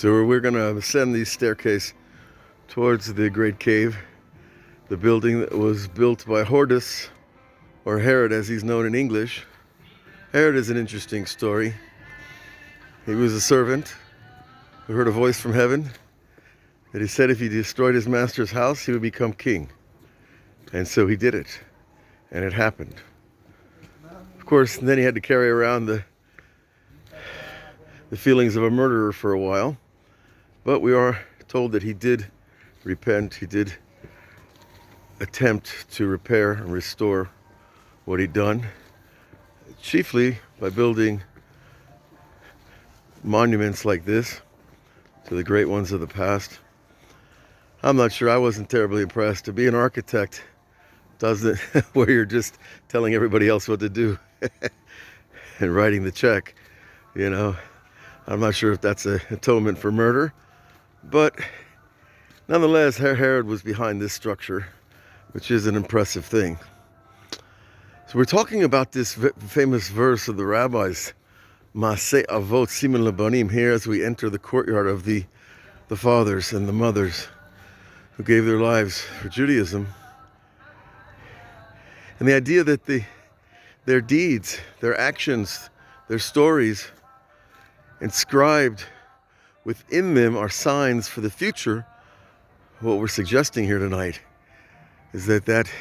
So we're going to ascend the staircase towards the Great Cave, the building that was built by Horus, or Herod as he's known in English. Herod is an interesting story. He was a servant who heard a voice from heaven that he said if he destroyed his master's house, he would become king. And so he did it, and it happened. Of course, then he had to carry around the feelings of a murderer for a while, but we are told that he did repent, he did attempt to repair and restore what he'd done, chiefly by building monuments like this to the great ones of the past. I'm not sure, I wasn't terribly impressed. To be an architect doesn't, where you're just telling everybody else what to do and writing the check, you know. I'm not sure if that's an atonement for murder, but nonetheless, Herod was behind this structure, which is an impressive thing. So we're talking about this famous verse of the rabbis, Maseh Avot Siman Lebanim, here as we enter the courtyard of the fathers and the mothers who gave their lives for Judaism. And the idea that their deeds, their actions, their stories inscribed within them are signs for the future. What we're suggesting here tonight is that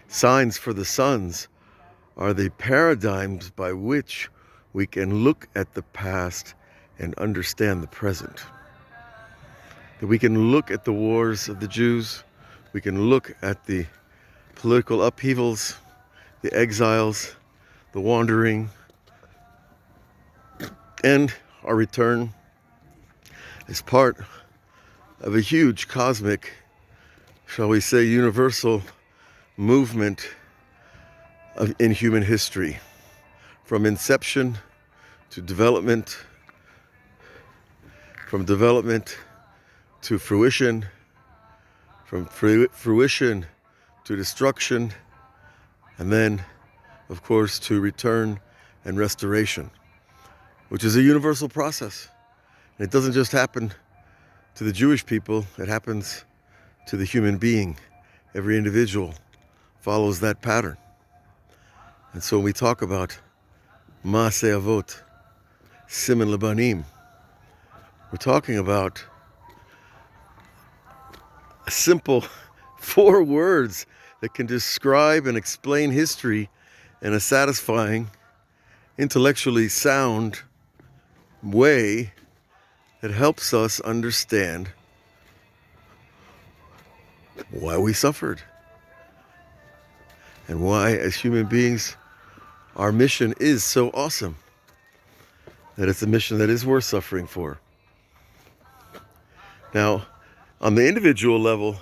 signs for the sons are the paradigms by which we can look at the past and understand the present. That we can look at the wars of the Jews, we can look at the political upheavals, the exiles, the wandering, and our return as part of a huge cosmic, shall we say, universal movement in human history, from inception to development, from development to fruition, from fruition to destruction, and then, of course, to return and restoration, which is a universal process. And it doesn't just happen to the Jewish people, it happens to the human being. Every individual follows that pattern. And so when we talk about Maseh Avot, Siman Lebanim, we're talking about a simple 4 words that can describe and explain history in a satisfying, intellectually sound way that helps us understand why we suffered and why, as human beings, our mission is so awesome, that it's a mission that is worth suffering for. Now, on the individual level,